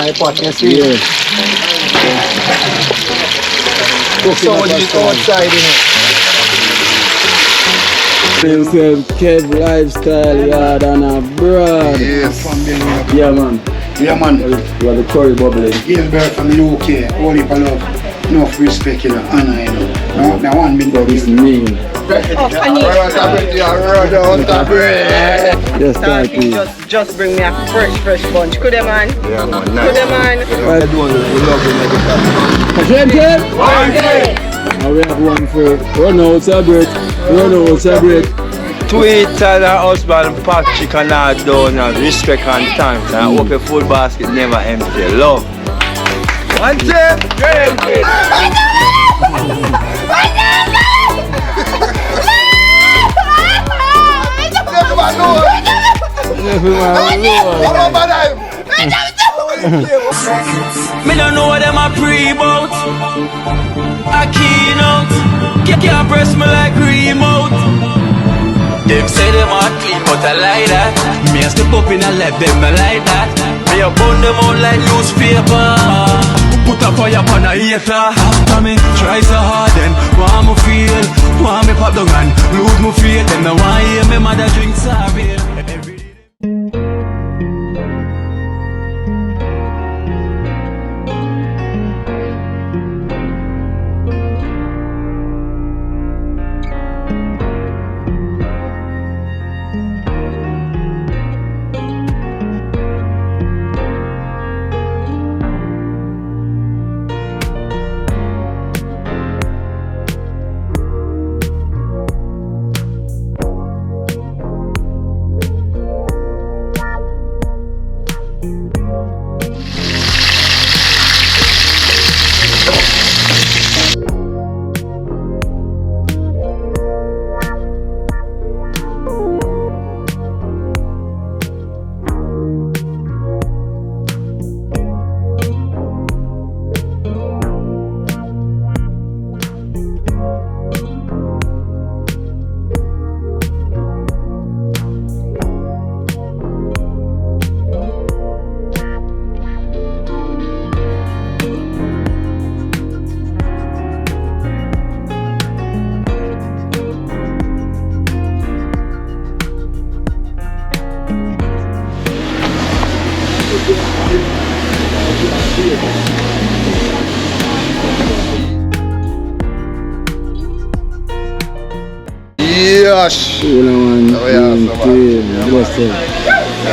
my pot, you see? Yeah. So much is outside, you know. Himself, Kev Lifestyle, Yaad and abroad. Yes. Yeah, man. Yeah, man. You are the curry bubbling. Gilbert from the UK, all people love. Enough respect, you know, honor, you know. Now one big dog This is me. Yes, thank you. Just bring me a fresh bunch. Could man? Yeah, man. Could man? I do want to love you. Again, Kev? Now we have one for run out, celebrate. Tweet and her husband Patrick and her donor, respect and thanks. I hope your food basket never empty. Love. One time, drink. Me don't know what them a pre-bout. A Kino can't press me like remote. Them say them a clean but I like that. Me a step up in a left them I like that. Me a burn them out like newspaper. Put a fire upon a hater. After me try so hard then want me feel, want me pop down and lose me feel. Them no want hear me mother drink sorry. Yes.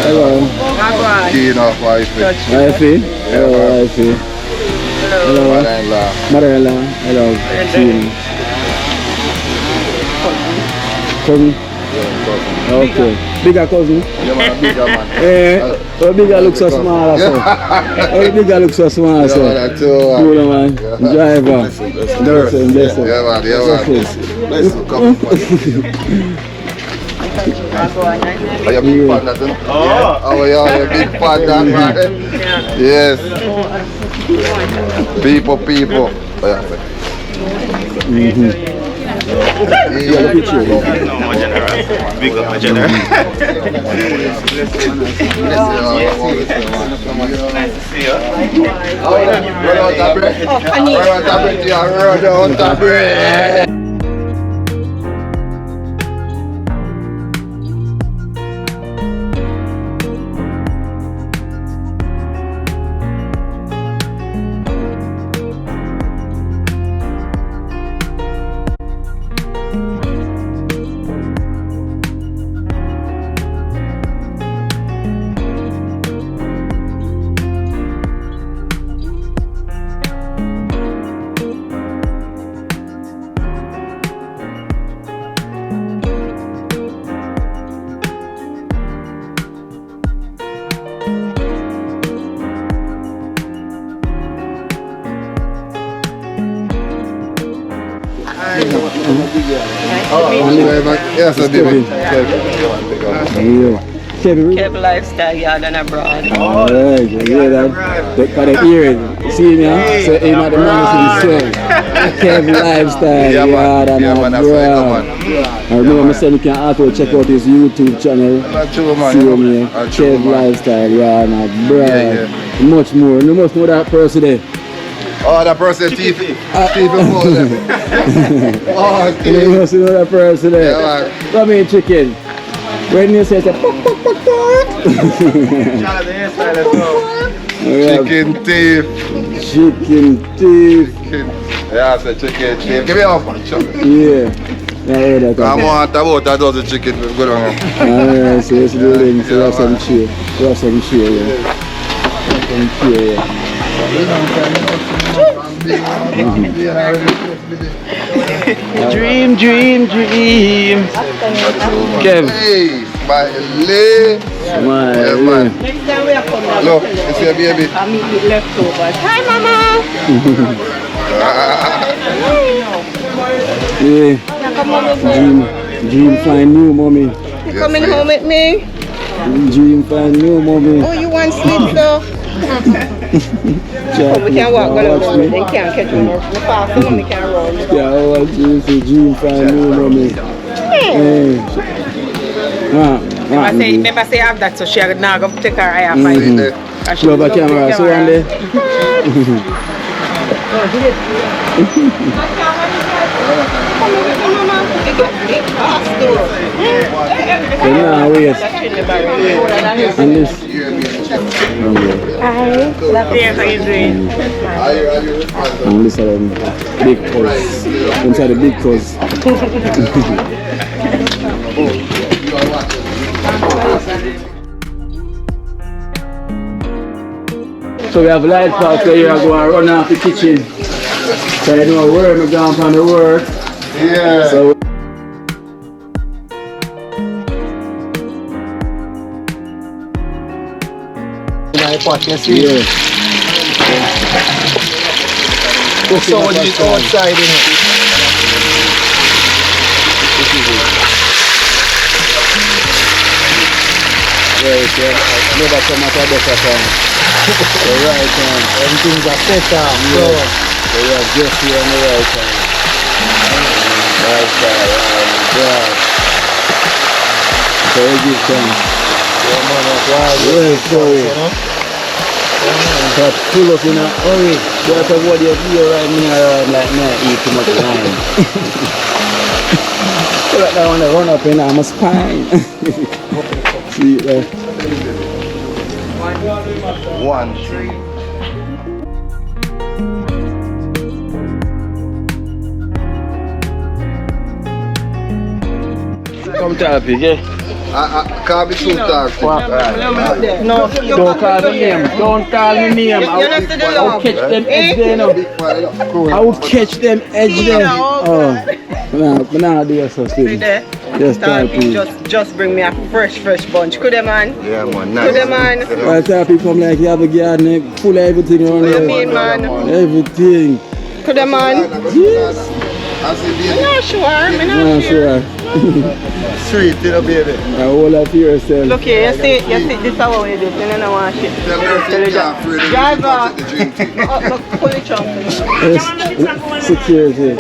Hello. Kino, wifey. Wifey? Hello, wifey. Hello. Mother-in-law. Hello. Kino. Cousin? Okay. Bigger cousin? Yeah, man, bigger man. Eh, oh, bigger looks so small, so. Oh, bigger looks so small, so. Cool, man. Driver. Bless him. Yeah, man, Bless him, come Are you a big fan of that? Oh, yeah, you're a big fan of that, man. Yes. People. Oh, yeah. Yeah, picture. No, my general. Big up my general. Nice to see you. Run out of breath. Run out of breath. Yes, I did. Kev Lifestyle, Yaad and abroad. Alright, you hear that? They hear it. See me, huh? So he not the man himself. Kev Lifestyle, Yeah, man. and Yeah, man, that's right, man. I remember saying you can also check out his YouTube channel. That's true, man. See me, That's true, Kev man. Lifestyle, and bro. Yeah. Much more. You must know that person there. Oh, that person teeth. Teeth and fall them. Oh, You teeth. must know that person there. Yeah, man. Come here, chicken. When you say, pok, pok, pok, pok. Chicken teeth. Chicken teeth. Chicken. Yeah, I said chicken teeth. Give me off, man. Chop. Yeah. Yeah, that I'm on about a dozen chicken. Good on. alright, so let's do it. So we have some cheer. We have some cheer, yeah. Some cheer, yeah. Dream, dream, dream. Kev. Hey, my leg. Smile, Yeah, man. Next time we are coming, Look, you see a baby. I meet with leftovers. Hi, Mama. Yeah. Come on over. Dream find new mommy. You coming home with me? Dream find new mommy. Oh, you want sleep, so? We can walk along. They can't catch on the fast, so we can run. Yeah, I want you to dream find new mommy. Hey. Remember say I have that, so she now go take her eye off. See there. Show up a camera, so one day. Nah, wait. And this. How you doing? And this are big cuz. Inside the big cuz. So we have light parts where you are going to run off the kitchen. So you know where we're going from the work. Yeah. So yeah. So what is outside in it? Right, yeah. Never come at a better time. Right time. Everything's a better. So we are just here on the right time. Right time, right. So we give thanks. Well, sorry. But pull up in a hurry. That's what you feel right now, like me eat too much wine. So like I want to run up in my spine. See it there. 1. Come tell me, yeah? Can't be too toxic. No, Don't call me name. Don't call me name. I'll catch them edge there now. I will catch them edge there. Oh, nah, do yourself still. Just tell people. Just bring me a fresh bunch. Could man? Yeah, man. Nice. Could man? I tell people come like you have a garden full of everything around What do there. you mean, man? Everything. Could man? Yes. I'm not sure. I'm Nah, not sure. sure. Sweet, you know, baby. I will have to yourself. Look here, you see this is how you do it. You don't want shit. Tell her to get free to Driver. the drink tea. Look, pull the trunk. Yes. Security.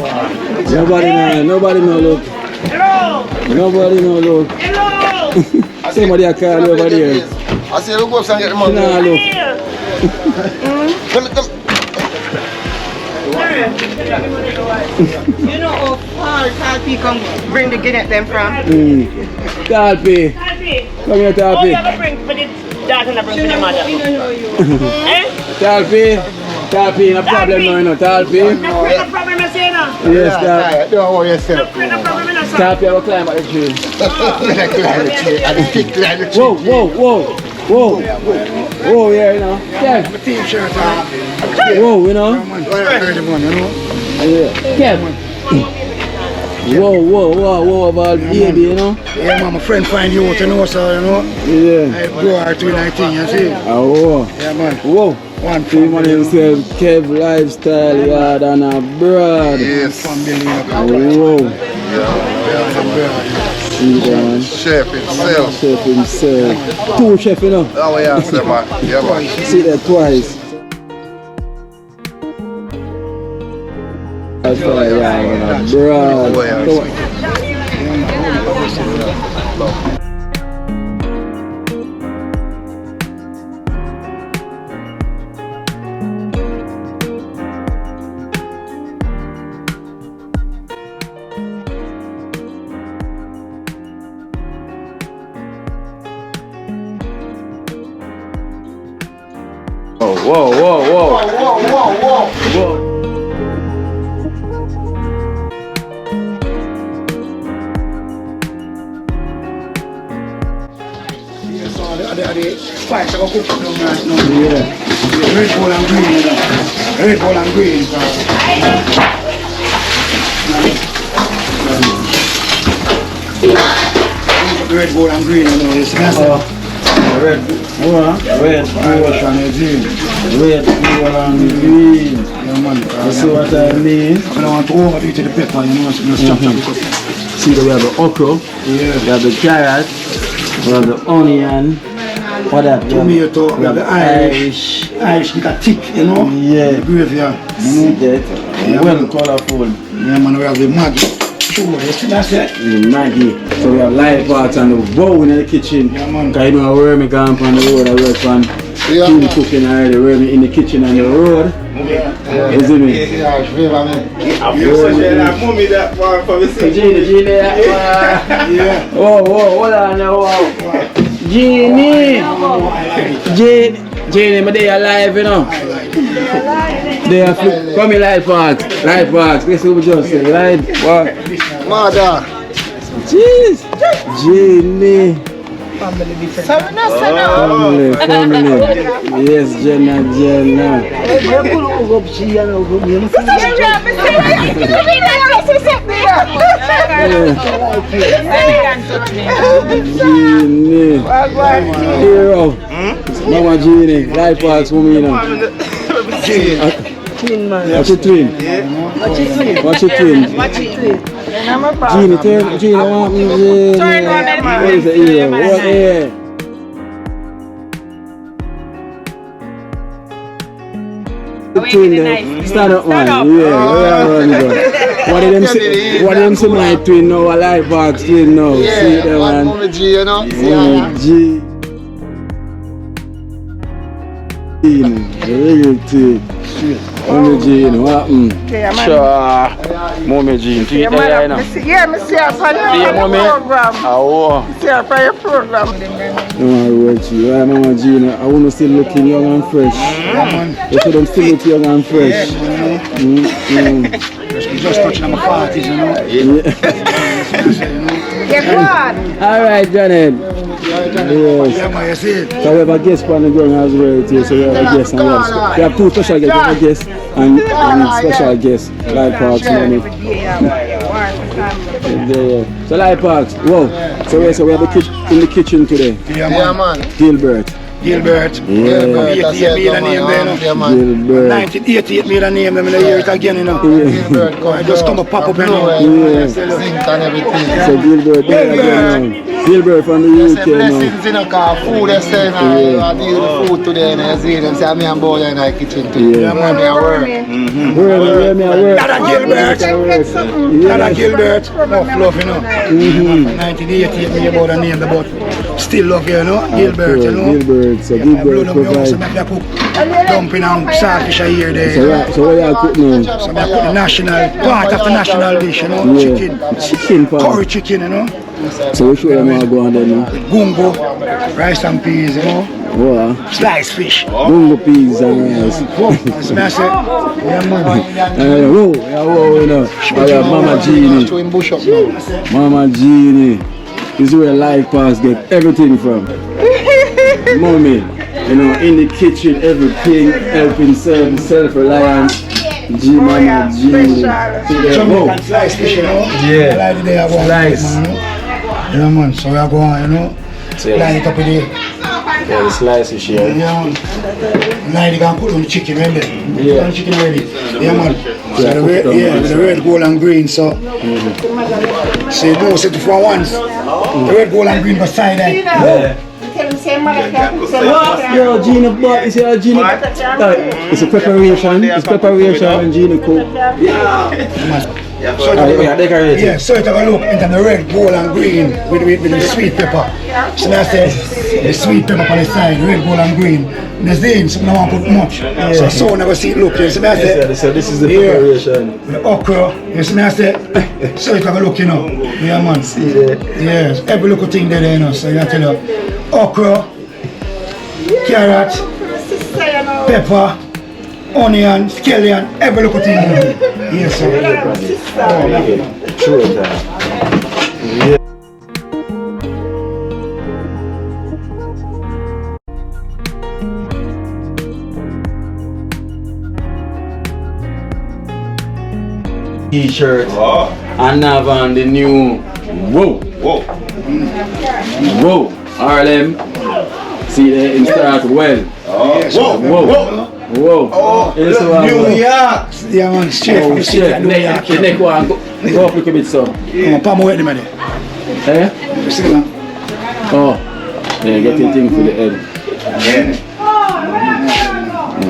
Nobody know look. Hello. Nobody know look. Hello. Somebody a call over there. I say, look up and get the money. Nah, look. You know how far Talpi come bring the Guinness them from? Talpi. Come here, Talpi. Oh, you have a bring for the dad and a bring for the mother. We don't know you. Eh? Talpi, no problem no, you know, Talpi. No problem, I say now. Yes, Talpi. Don't worry yourself. No problem, I say. Talpi, I will climb at the tree. Climb the tree. Whoa, yeah, you know. Yeah. Whoa, you know. Yeah. Kev. Whoa, about baby, you know. Yeah, man, my friend find you out, you know, so, you know. Yeah. I go out to 19, you see. Oh, Yeah, man. whoa. One See man family, himself, Kev Lifestyle, Yaad and a broad. Yes. family. Whoa. Yeah. See that man. Chef itself. Chef himself. Two chef, you know. Oh, yeah, sir, man. Yeah, man. See that twice. yeah, bro. Whoa. The spice I go cook it down right now. Yeah. Red, gold and green, you know. Red, gold and green. Red, gold and green, you know. It's massive. Red, red, green. Yeah, man. You see what I mean? I don't want to overdo it to the pepper, you know. So just chop it up. See that we have the okra, we have the carrot, we have the onion, what that? Tomato, we have the Irish. Irish with a thick, you know. Yeah. The gravy, See that? Yeah, Well man. colorful. Yeah, man, we have the Maggi. Sure, you see that's it? The Maggie. So we have live parts and the bowl in the kitchen. Yeah, man. Cause you know where me gone on the road, I work on clean cooking already, where me in the kitchen on the road. You see me? Genie, Yeah. oh, hold on now, wow. Genie, my day alive, you know. They are come in live parts. This is what we just say, right? What? Mother. Jeez, Genie. Family. Yes, Jenna. Genie. Hero. Mama Genie. Life parts for me, you know. What's your twin? What's your twin? Genie, Genie, what is it here? What here? Stand up, man. Yeah, what did them say my twin now? A life box twin now. See them, man. Mommy G, you know. Mommy G. Real thing. Mommy Jean, what happened? Sure. Mommy Jean, Yeah, I see her for your program. Oh. See her for your program. No, I Mama Jean, I want to still looking young and fresh. You should still look young and fresh. Just touching my parties, you know. Alright, Janet. Yes. Yeah, man, you see it. So we have a guest on the ground as well too. So we have a guest and we have two special guests. We have a guest and special guest. Light Parks, money. So Light Parks, whoa. So we have in the kitchen today. Yeah, man. Gilbert. Gilbert. Yeah. 88 name there, Gilbert. 1988 me the name them in the year it again, you know. Gilbert, I just come up pop up, you know. Yeah. Zinc and everything. So Gilbert there again now. Gilbert from the UK Blessings, now. you know, cause food they say now, I deal with food today, and you see them say, me and boy in the kitchen today. Yeah. Man, me a work. Where me I work. Dada Gilbert. Dada Gilbert. More love, you know. 1988 me about the name, but still love you, you know. Gilbert, you know. Gilbert, so Yeah, Gilbert blood on me also provides. make me cook dumpling and saltfish a year there. So what you cook now? So I put the national, part of the national dish, you know. Yeah. Chicken part. Curry chicken, you know. So we show them how to go on there now. Gungo, rice and peas, you know. Wow. Sliced fish. Bungo peas and rice. That's what I say. Yeah, man. Whoa, you know. I have Mama Jeannie. Show him bush up now. Mama Jeannie. This is where Life Pass get everything from. Mommy, you know, in the kitchen, everything, helping self-reliance. G Mama Jeannie. Jamaican sliced fish, you know. Yeah. I like the day I go on. Slice. Yeah, man. So we are going, you know. Line it up with the. Yeah, the slice is here. Yeah, man. Line it and put on the chicken, remember? Yeah. Put on the chicken already. Yeah, man. So Yeah, the red, cooked yeah, down. with the red, gold and green, so. So you know, set it for once. The red, gold and green beside that. Yeah. Yo, Gina, but it's a Gina. It's a preparation. It's preparation and Gina cook. So it have a look into the red, gold and green with the sweet pepper. So I say the sweet pepper on the side, red, gold and green. And the thing, so I don't want to put much. So never see it look. So I say, So this is the preparation. The okra, you see me I say, so it have a look, you know. Yeah man. See there. Yes, every little thing there, you know. So I tell you, okra, carrot, pepper, onion, scallion, every little thing. Yes, sir. True that. T-shirt and have on the new whoa Harlem. See there in start well. Whoa. It's New York. Yeah man, straight from the city. The neck one go up a little bit so. Palm away the money. Eh? You see that? Oh. Yeah, get your thing for the head.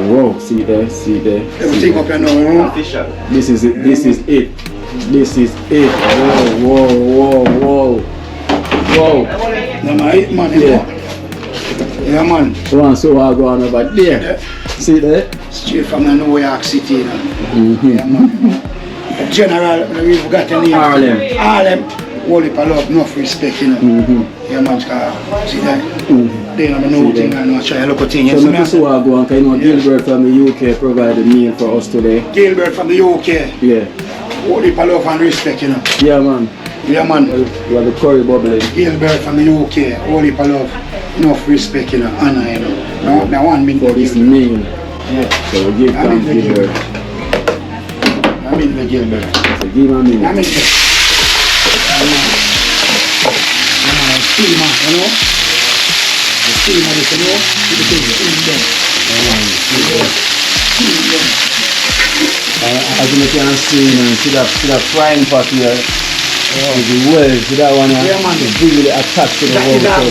Whoa, see there. Everything up here now, you know. This is it. Whoa. No man, eat man, yeah man. One so I go on over there. See there? Straight from the New York City, you know. Yeah man. General, we've got the name. Harlem. Whole heap of love, enough respect, you know. Yeah man, see that? They don't know thing, I know, try a local thing. So I so I go on, because you know Gilbert from the UK provided a meal for us today. Gilbert from the UK. Yeah. Whole heap of love and respect, you know. Yeah man. Yeah man. You have the curry bubbling. Gilbert from the UK, whole heap of love, enough respect, you know, honor, you know. Now one minute For this meal. Yeah. So we give thanks to Gilbert. I mean the Gilbert. So give him a meal. I mean the steamer, you know. The steamer is, you know, the thing is in them. As you can see that frying pot here. The well, see that one, Yeah, man. it's really attached to the wall. It's a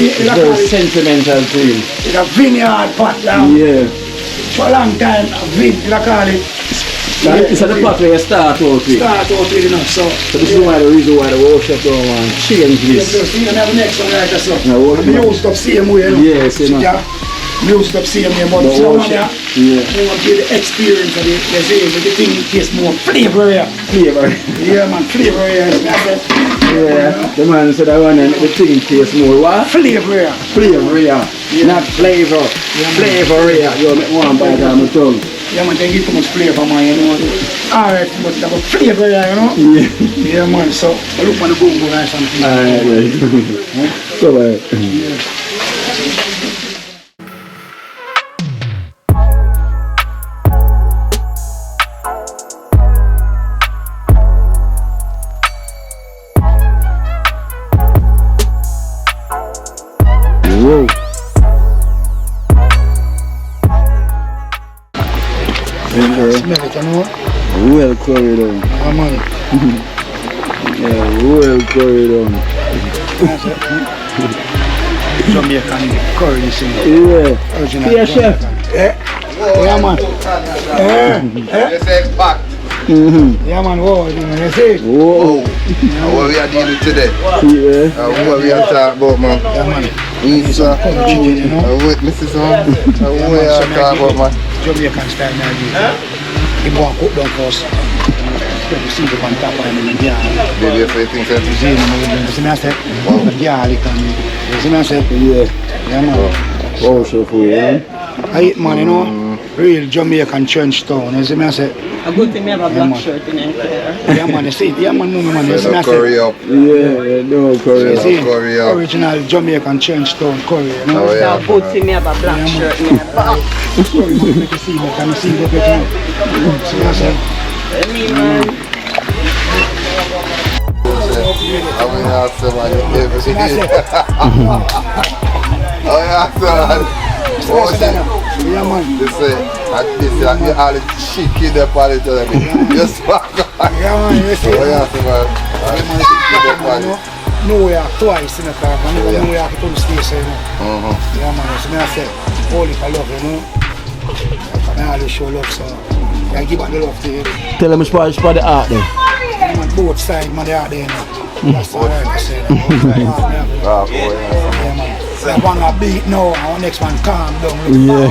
It's very sentimental to you. It's a vineyard pot down. Yeah. For a long time, a vin, I call it. It's at the pot where you start out with. Start out with, you know, so. So this is why the reason why the worship don't want to change You this. see, you have the next one right there, so. No, what- I'm used to same way, you know. Yes, you know. Yeah. I'm used to same way, but The so worship, yeah. yeah. You want to get the experience of it, the same, the thing tastes more flavor, yeah. Flavor. Yeah, man, flavor, yeah. Yeah. The man said that one and the thing tastes more what? Flavor, yeah. Flavor, yeah. Not flavor. Flavor, yeah. You make one bite out of my tongue. Yeah, man, they give too much flavor, man, you know. Alright, but they have a flavor, yeah, you know. Yeah. Yeah, man, so I look on the boom and something. Alright. Go ahead. Whoa. Smell it, you know. Well curried on. Yeah, man. Yeah, well curried on. Jamaican curry, you see. Yeah. Original Yeah, chef. Yeah, man. You say packed. Yeah, man, whoa, you see. Whoa. What we are dealing today? Yeah. What we are talking about, man? Yeah, man. Sir. Chicken, you know. Wait, Mrs. What we are talking about, man? Jamaican style now. You go and cook down first. Spread the seed up on top and then garlic. Did you say things that You see, you see me I said? The garlic and you see me I said? Yeah. Yeah, man. Oh, chef, yeah. I eat, man, you know. Real Jamaican trench town. You see me I said? A good thing me have a Yeah, black man. shirt in here. Yeah, man, you see it. Yeah, man, man. You see me I curry said? up. Yeah, no curry. You see, Curry up. original Jamaican trench town curry, you know. Oh, yeah. A good thing me have a black shirt in here. Curry, man, make you see it. Can you see it better? See me I said? Me man. I mean, that's the man you gave us. See me I said? Oh, yeah, sir. Oh, shit. Yeah, man. They say, at this, you all the chicken there for it. You smack on. Yeah, man, you see Oh, it. yeah, sir, man. All the chicken there for it. New York twice in the car, man. I New York to the station, you know. Yeah, man. So I say, holy I love you, know. I always show love, so I give back the love to you. Tell them it's for the art then. Yeah, man, both sides, man, they are there, you know. That's the right to say. Yeah, man. That one a beat now, and the next one calm down. Yeah.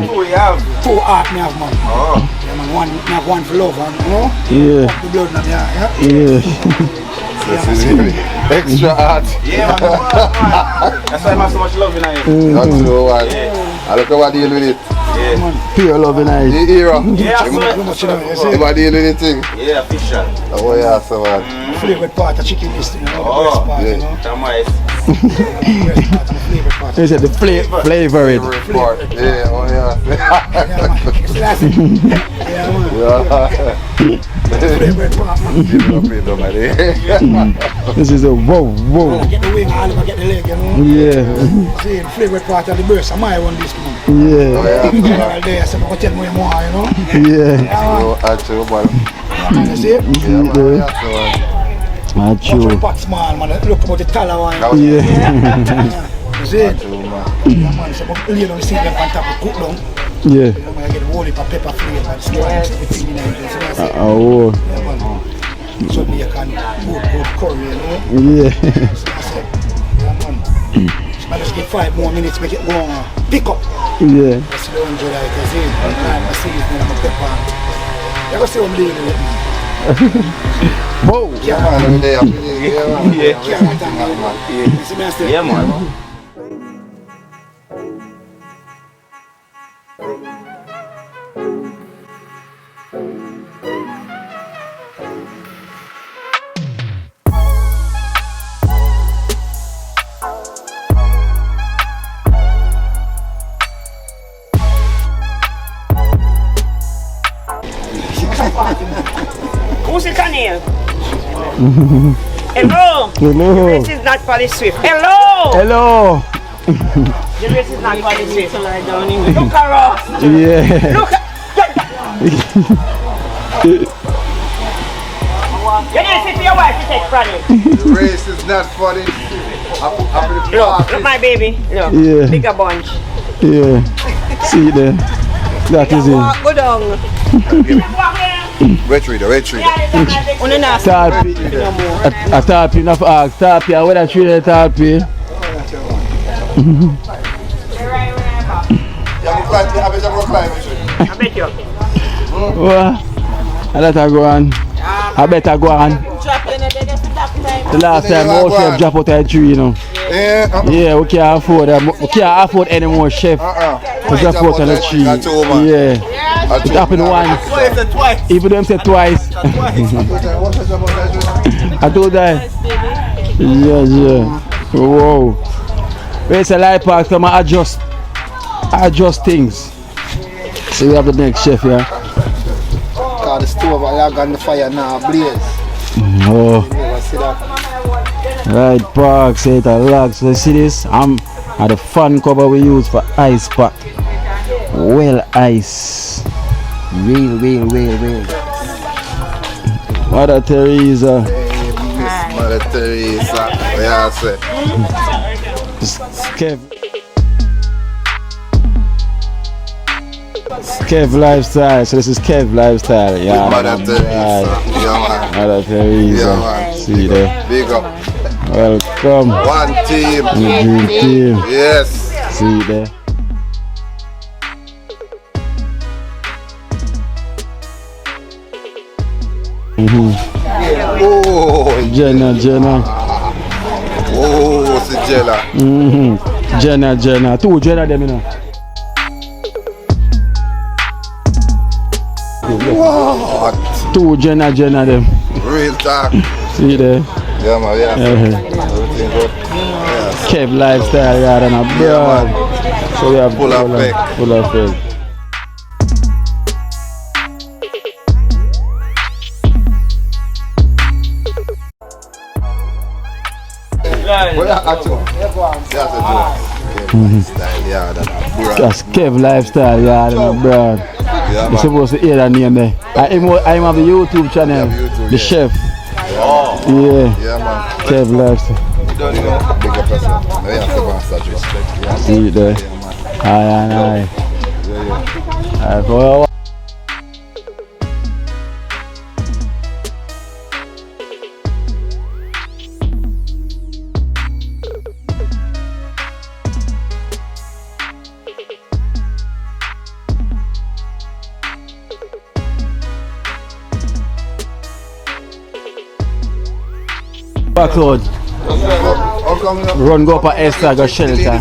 Who we have? Two art me have, man. Yeah, man. One me have one for love, and you know. Yeah. Pump the blood in me, yeah. Yeah. Extra art. Yeah, man. That's why I have so much love in here. Not so one. I look how I deal with it. Pure love in it. The era. Yeah, How much you know, you see? If I deal with the thing. Yeah, official. Oh yeah, so man. Favorite part of chicken is, you know, the best part, you know. Tamais. The best part and the favorite part. They said the flavor it. Report. Yeah, oh yeah. Yeah, man. See, that's it. Yeah, man. Yeah. Favorite part, man. Give it up, it up, man. This is a whoa. I get the wing, I get the leg, you know. Yeah. See, the favorite part of the burst, I might want this one. Yeah. Oh yeah. All day, I said, but tell me more, you know. Yeah. So actually, man. Yeah, man, you see? Yeah, man. Yeah, so man. Watch your Macho. pot small, man. Look about the taller one. Yeah. You see? So man. Yeah, man. So, but lay down, see them on top of cook down. Yeah. You know, man, I get the whole heap of pepper flavor and spice, everything in it. So, that's it. Oh. Yeah, man. So, me, I can good curry, you know. Yeah. So, that's it. Yeah, man. So, I just get 5 more minutes, make it go on. Pick up. Yeah. That's the enjoy like I see. I see it, man. I'm a pepper. You ever see what I'm doing with me? Whoa. Yeah, man. I'm there. Yeah, man. Yeah, man. Who's it, Daniel? Hello. Hello. This is not Polly Swift. Hello. Hello. The race is not Polly Swift. Look at Ross. Yeah. Look at. You need to sit to your wife to take Franny. The race is not funny. Look, my baby. Look. Yeah. Bigger bunch. Yeah. See there. That is it. Go down. Wet reader. Only not. Talpi. A talpi enough ask. Talpi. I would have treated talpi. I bet you. What? I let her go on. I better go on. The last time our chef drop out of tree, you know. Yeah, we can't afford any more chef. We drop out of the tree. Yeah. It happened once. Even them said twice. I told that. Yeah. Whoa. It's a light park, come and adjust things. So we have the next chef here. Cause the stove I log on the fire now, blaze. Oh. You ever see that? Right park, say it a log. So you see this? I'm at the fan cover we use for ice pack. Well ice. Real. Mother Teresa. Miss Mother Teresa. Yeah, I say. Kev lifestyle. So this is Kev lifestyle. Yeah. Mother Teresa. Yeah, man. Mother Teresa. Yeah, man. See there. Big up. Welcome. One team. The dream team. Yes. See there. Oh, Jenna. oh, c'est Jella. Jenna. Two Jenna them, you know. What? Two Jenna them. Real talk. See there. Yeah, man. Yeah. Everything good. Kev lifestyle, yeah, and a broad. So we have Full of fake. Full of fake. What actually? That's a joke. Style, yeah, That's Kev lifestyle, yeah, and a broad. Yeah, You're man. supposed to hear that name there. I have a YouTube channel, YouTube, The yeah. Chef. Yeah. Yeah, man. Kev lifestyle. Big up yourself. We have to master respect. Yeah, See it there. yeah, man. Aye and aye. Yeah. Aye, go. Backload. How come you? Run go up a Esther, go shelter.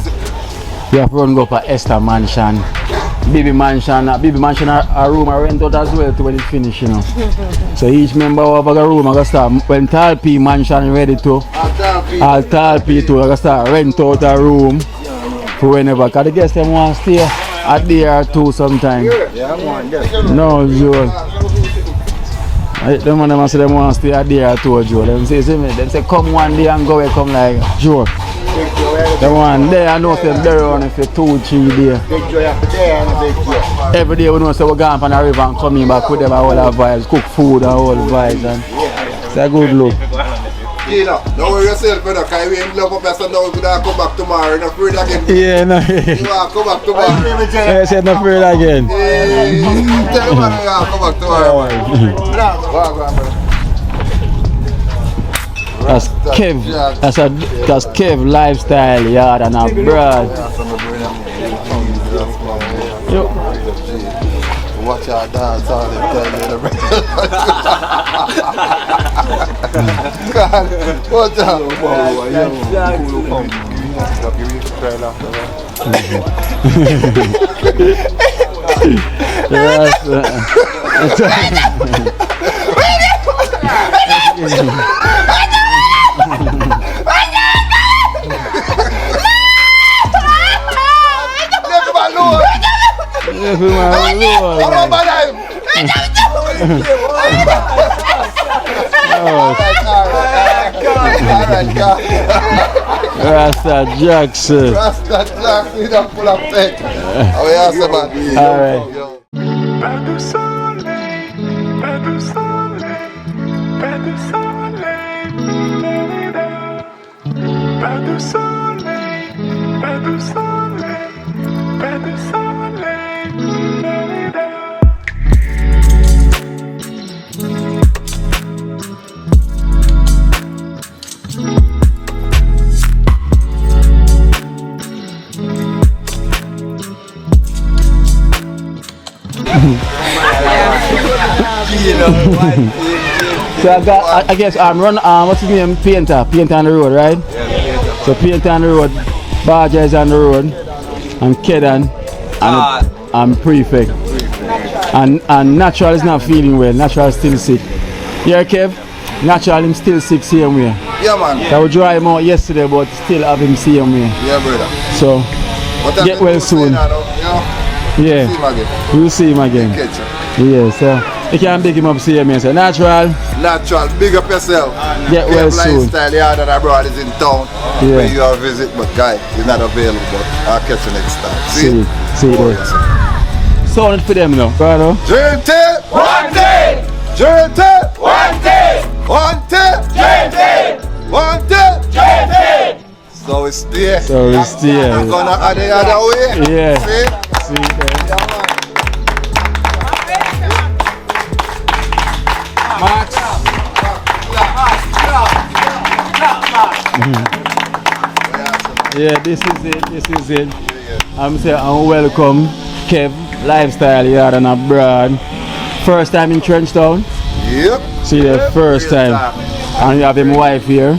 You have to run go up a Esther mansion. Baby mansion a room I rent out as well to when it finish, you know. So each member will have a room I go start when Talpi mansion ready to all Talpi too I go start rent out a room for whenever, cause the guests them want to stay a day or two sometime. Yeah, I'm one there. No, Joe. Them man say them want to stay a day or two, Joe. Them say come one day and go away, come like Joe. The one there I know them there on for 2-3 days. Every day we know say we go on the river and coming back with them all our vibes, cook food and all vibes, and it's a good look. Kino, don't worry yourself, brother, because we ain't love up us and now we're going to come back tomorrow. You're not afraid again. Yeah, no. You want to come back tomorrow. Yeah, I said not afraid again. Tell the man you want to come back tomorrow, man. Go on, brother. That's Kev. That's Kev lifestyle, Yaad and abroad. Yo. Watch our dance all the time. God, watch out. Rasta Jackson. Rasta Jackson, you don't pull up tech. How are you, man? All right. Pas de soleil, pas de soleil, pas de soleil, pas de soleil, pas de soleil, pas de soleil. So I guess I'm run what's his name? Painter on the road, right? So Painter on the road, Barger is on the road, and Kedan and Prefect. And Natural is not feeling well, Natural is still sick. Yeah, Kev? Natural him still sick same way. Yeah, man. I would drive him out yesterday but still have him same way. Yeah, brother. So get well soon. Yeah, we'll see him again. Yeah, so you can big him up same way. So Natural, big up yourself. Get well soon. Lifestyle, Yaad and abroad is in town. Yeah. Where you are visit, but guy, he's not available. But I'll catch you next time. See you there. Sound it for them now. Go on now. JT, one day. JT, one day. One day. JT, one day. JT. So it's there. I'm gonna add the other way. Yeah. See? See there. Max. Yeah, this is it. I'm saying I'm welcome Kev Lifestyle Yaad and abroad. First time in Trenchtown. Yep. See the first time. And you have him wife here.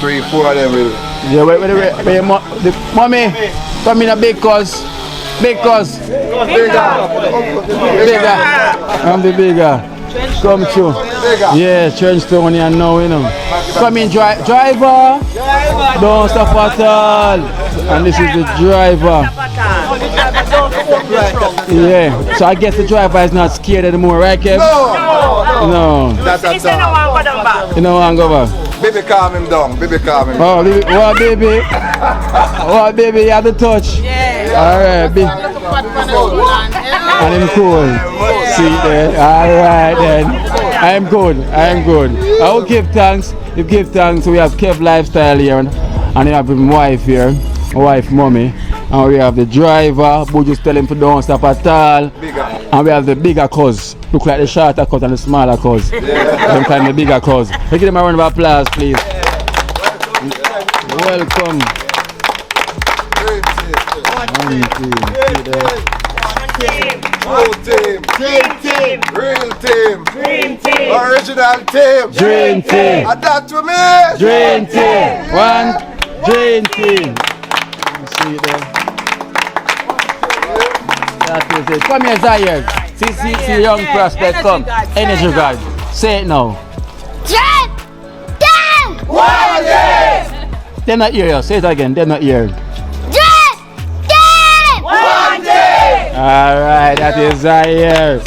3-4 of them will. Yeah, wait, mommy, come in a big cuz. Bigger. I'm the bigger. Come through. Yeah, Trenchtown here now, you know. Come in, driver. Don't stop at all. And this is the driver. Yeah, so I guess the driver is not scared anymore, right, Kev? No. That's a time. You know what I'm going back? Baby, calm him down. Baby, calm him down. Oh, baby? What, baby? You have the touch? Yeah. Alright, big. And him cool. See there. Alright then. I am good. I will give thanks. You give thanks. We have Kev Lifestyle here, and I have my wife here, my wife, mommy. And we have the driver, who just tell him to don't stop at all. And we have the bigger cuz. Look like the shorter cuz and the smaller cuz. Them kind of bigger cuz. Let's give them a round of applause, please. Welcome. Real team, original team, Dream team. adapt to me. Dream team. One dream team. You see there. That is it. Come here, Zayed. See young prospect. Come. Energy God. Say it now. Dream team. They're not here. Say it again. They're not here. Dream team. Alright, that is Zaire.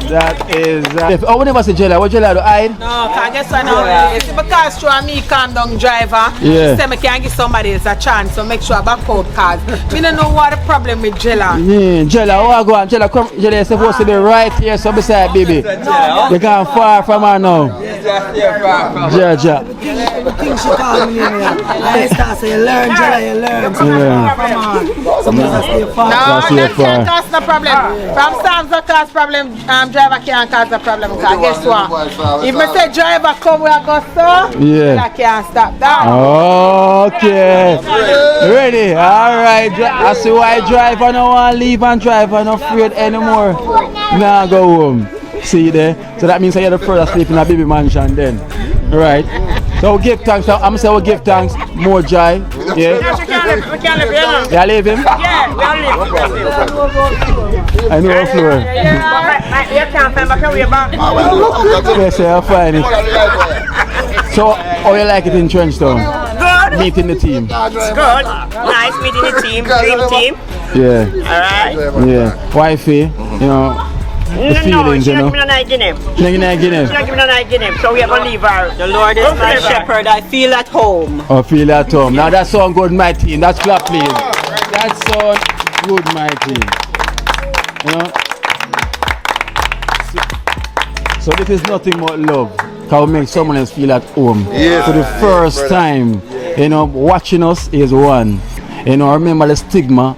That is oh, we never see Jella. What Jella do hide? No, I guess I know. It's because through me calm down driver. Yeah. Say I can give somebody else a chance, so make sure I back out cars. We don't know what the problem with Jella. Yeah, Jella, oh go on. Jella, come. Jella is supposed to be right here, so beside baby. You can't far from her now. Jaja. Things she call me name. I start say you learn, Jella, you learn. Come on. Sometimes I stay far. No, that can't cause no problem. From Sam's that cause problem, driver can't cause a problem. Because guess what? If I say driver come where I go so, Yeah. I can't stop that. Okay. Ready? Alright. I see why driver no want to leave and driver not afraid anymore. Now go home. See you there? So that means you're the first sleep in a baby mansion then. Right. So we give thanks. I'm saying we give thanks. More joy. Yeah. We can't live here now. You leave him? Yeah, we all live. I know what floor. You can't find back away back. Yes, I'll find it. So, how you like it in Trenchtown? Good. Meeting the team. It's good. Nice meeting the team. Dream team. Yeah. Alright. Yeah. Wifey, you know, the feelings, she you know. don't give me no night in him. She don't give She don't give me no night in him, so we are going to leave her. The Lord is my shepherd. I feel at home. Oh, feel at home. Now that sound good, my team. That's clap, please. That sound good, my team. You know. So this is nothing but love. Can we make someone else feel at home? Yes. For the first time, you know, watching us is one. You know, remember the stigma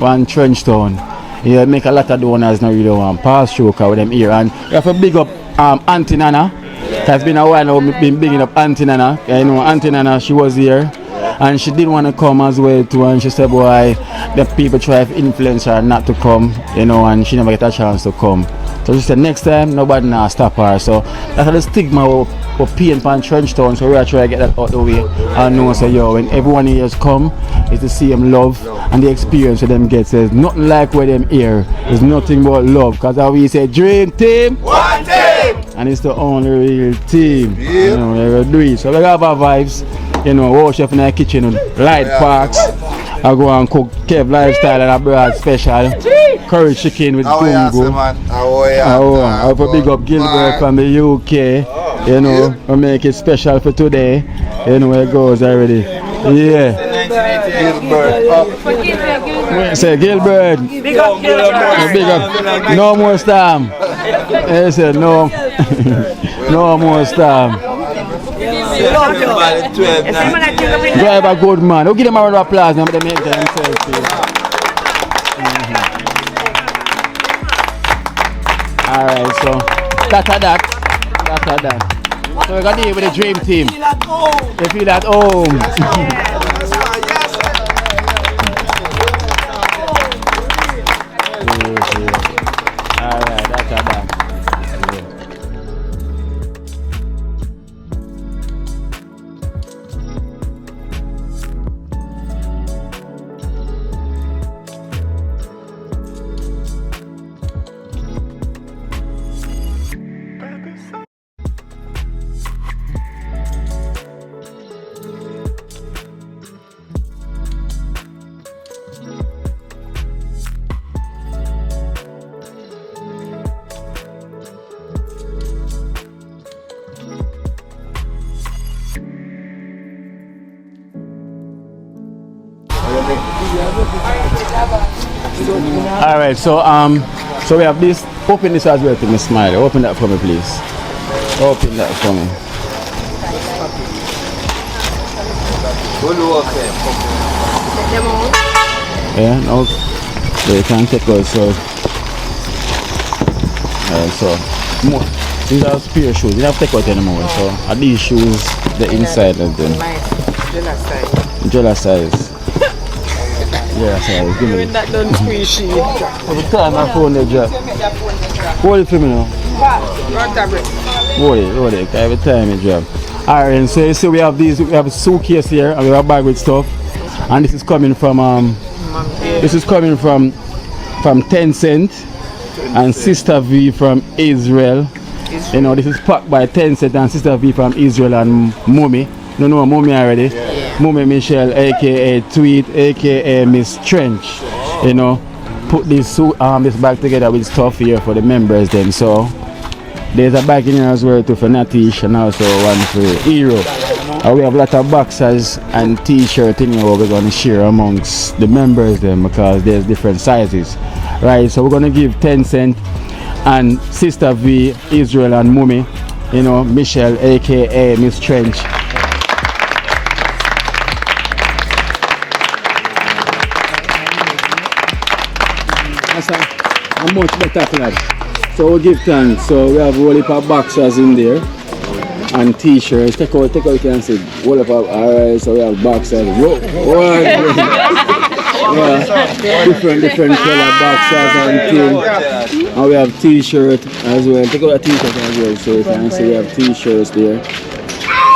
on Trenchtown. Yeah, make a lot of donors not really want pass through with them here. And we have to big up Auntie Nana. It's been a while now we've been bigging up Auntie Nana. You know, Auntie Nana, she was here. And she didn't want to come as well too. And she said, boy, the people try to influence her not to come. You know, and she never get a chance to come. So she said, next time, nobody now stop her. So that's the stigma we're paying for Trenchtown. So we're trying to get that out the way. And know, so yo, when everyone here has come, it's the same love and the experience that them get. There's nothing like where them here. There's nothing but love. Because as we say, dream team. One team. And it's the only real team. Yeah. You know, we're going to do it. So we have our vibes. You know, wash up in the kitchen, light parks. I go and cook Kev Lifestyle and I brought special curry chicken with gungo. I have a big up Gilbert from the UK. You know, we make it special for today. You know where it goes already. Yeah. Say Gilbert. Big up Gilbert. Big up. No more storm. He said no. No more storm. Drive a good man. We'll give them a round of applause now, but they make themselves feel. Alright, so that. So we're gonna deal with the dream team. They feel at home. Alright, that's that. Alright, so we have this. Open this as well to me, Smiley. Open that for me, please. Open that for me. Yeah, no. So you can take out so. So more. These are spare shoes. You don't have to take out anymore. So are these shoes the inside of them? Jella size. Yeah, size. Give me. That don't squeeze sheet. Every time I phone the job. Hold it for me now. Hold it. Every time it job. Alright, and so you see we have these. We have a suitcase here and we have a bag with stuff. And this is coming from 10 Cent and Sister V from Israel. You know, this is packed by 10 Cent and Sister V from Israel and Mummy. No, Mummy already. Yeah. Mummy Michelle, aka Tweet, aka Miss Trench. You know, put this bag together with stuff here for the members then. So there's a bag in here as well too for Natish and also one for Hero. We have a lot of boxes and t-shirt in here we're going to share amongst the members then because there's different sizes. Right, so we're going to give 10 Cent and Sister V, Israel and Mummy, you know, Michelle aka Miss Trench. That's a much better class. So we'll give thanks. So we have a whole heap of boxers in there and t-shirts. Take out and see. Whole heap of, alright, so we have boxers. Whoa. Yeah, different color boxers and things. And we have t-shirt as well. Take out a t-shirt as well. So you can see we have t-shirts there.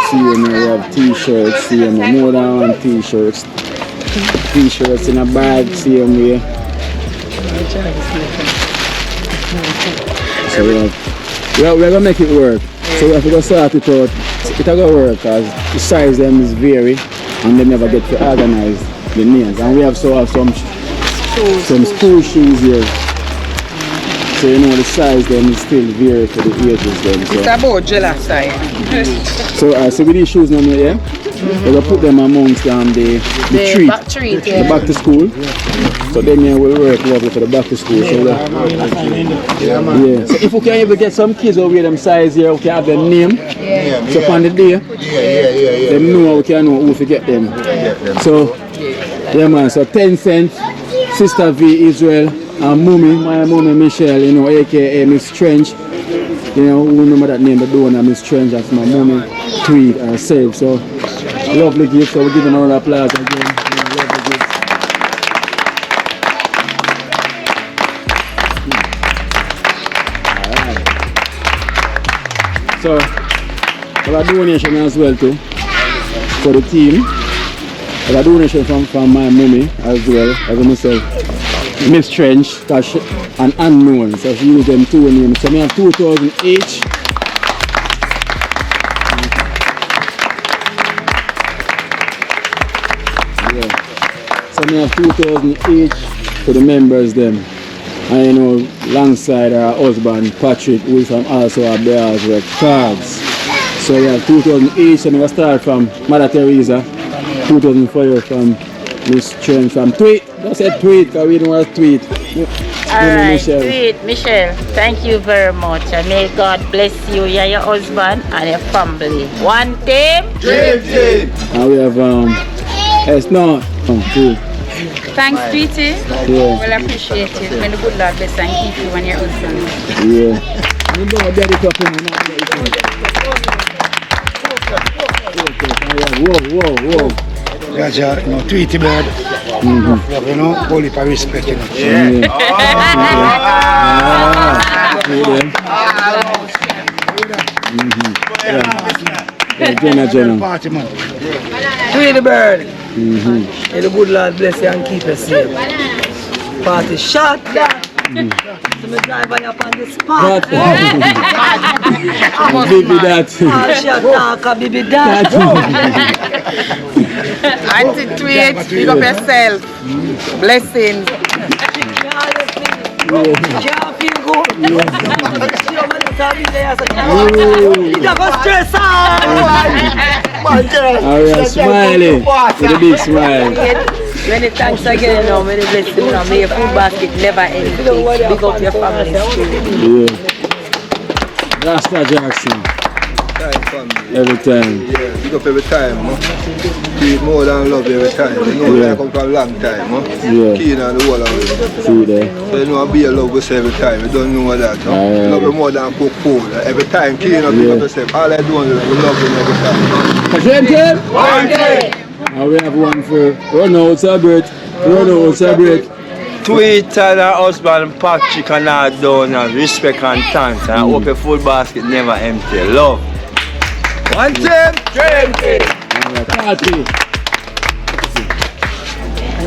See we have t-shirts, see more than one t-shirts. T-shirts in a bag, see here. So we're gonna make it work. So we have to go sort it out. It's gonna work because the size them is vary and they never get to organize the nails. And we have some school shoes here. So you know the size them is still vary for the ages then. So. It's about Jella size. So with these shoes now, yeah? We're gonna put them amongst the treat. The back to school. So then we'll work lovely for the back to school. So yeah. So if we can even get some kids over them size here, we can have their name. So on the day, they know we can know who to get them. So yeah man, so 10 Cent, Sister V Israel and Mummy, my Mummy Michelle, you know, aka Miss Trench. You know, who remember that name, the donor Miss Trench, that's my Mummy Tweed herself. So lovely gift, so we'll give them a round of applause again. Lovely gift. So, we have a donation as well too for the team. We have a donation from my mummy as well, as myself, Miss Trench, and Unknown. So she used them two names. So we have 2,000 each. Yeah. So we have 2,000 each for the members then. And you know, alongside our husband Patrick, who is from also our bears with cards. So we have 2,000 each, and we start from Mother Teresa, 2,000 for you from Miss Trench from Tweet. Don't say Tweet, because we don't want to tweet. Alright, Tweet, Michelle, thank you very much, and may God bless you and your husband and your family. One team, dream team. And we have no, two. Thanks, Tweety. Yeah. Well appreciate it. May the good Lord bless and keep you and your husband. Yeah. Whoa. Yeah, you know, Tweety bird. You know, holy for respect, you know. Yeah. Jenna. Party, man. Tweety bird. May the good Lord bless you and keep you safe. Party shot down. So me drive by up on the spot. Baby that. Shot down, baby that. Auntie Tweet, pick up yourself. Blessings. Can't feel good. It go stress out. Alright, smiling. With a big smile. Many thanks again, you know, many blessings, you know, may your food basket never end. Big up your family. Yeah. Rasta Jackson. time, family. Every time. Yeah, pick up every time, no? Keep more than love every time. You know, Yeah. I come from a long time, no? Yeah. Kino and the whole of it. See there. So you know, I be a love with every time. You don't know that, no? Aye. Love you more than cook food. Every time, Kino, pick up yourself. All I do is love you every time. Dream team? 1K! And we have one for run out, celebrate. Run out, celebrate. Tweet and her husband Patrick and her down and respect and thanks. And I hope your food basket never empty. Love. 1 team, dream team. Party.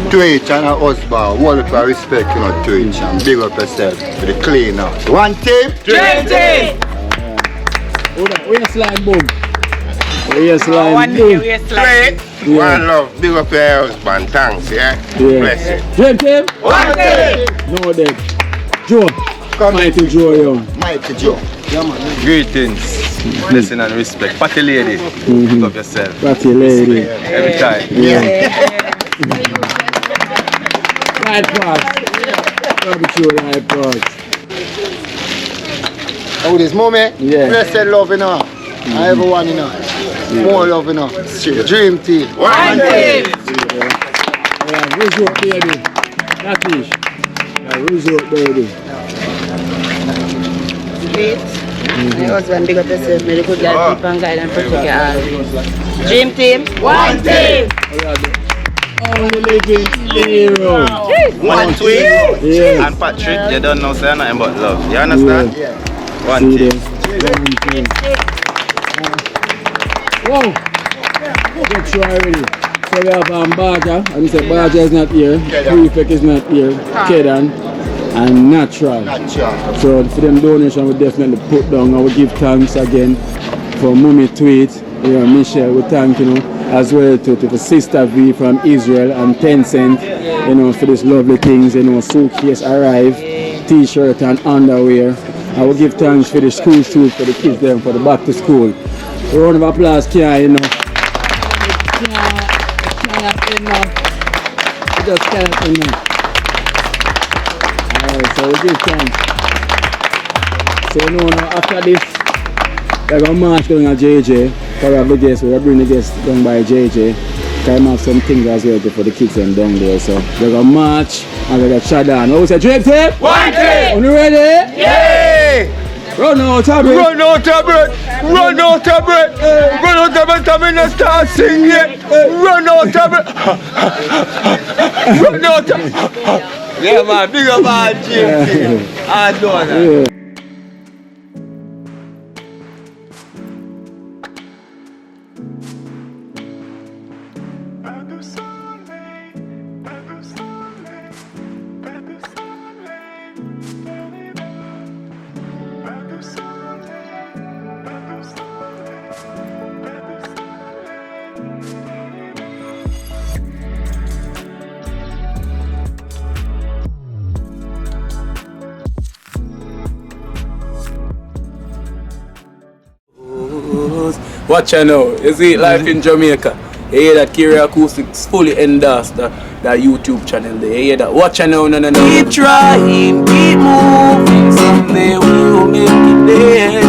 Twitch and her husband, all of our respect, you know, Twitch, and big up yourself for the cleaner. 1 team, Dream team. Hold on, waistline boom. Waistline One boom. day waistline. Yeah. One love, big up your husband, thanks, yeah? Yeah. Bless it. Dream team? 1 day. No dead. Joe. Mighty Joe, young. Mighty Joe. Yeah, man. Greetings, blessing and respect. Party lady, pick up yourself. Party lady. Every time. Right pass. Barbecue right pass. Oh, this moment, Yeah. blessed love, you know. Everyone, you know. More love, you know. Dream team. 1 day. Yeah, resort baby. Natish. Yeah, resort baby. My husband, big up yourself. May the good God keep and guide and protect you all. Dream team. 1 team. Only living hero. One tweet Yeah. and Patrick, you don't know say nothing but love. You understand? Yeah. One See team. there. Whoa. Good try already. So we have Baja, and we say Baja is not here, Prefect is not here, Kedan, and Natural. So for them donation we definitely put down and we give thanks again for Mummy Tweet, Michelle, we thank as well to the Sister V from Israel and 10 cent, for these lovely things, suitcase arrive, t-shirt and underwear. I will give thanks for the school shoes for the kids them for the back to school. A round of applause, can't it just can't enough. Alright, so we give thanks. So now after this, we're going to march down at JJ. Because we have the guests, we're going to bring the guests down by JJ. Because I have some things as well for the kids and down there. So we're going to march and we're going to shut down. What was it? Dream team? 1 team! Are you ready? Yay! Run out of breath! Run out of breath! Run out of breath! Run out of breath! I'm gonna start singing yet! Run out of breath! Run out of Yeah man, big up all GMT! I know that. Yeah. Watch out now, you see life in Jamaica. You hear that Kiri Acoustics fully endorsed that YouTube channel there. You hear that? Watch out now, no. Keep trying, keep moving. Someday we'll make it there.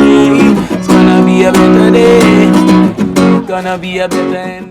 It's gonna be a better day. Gonna be a better end.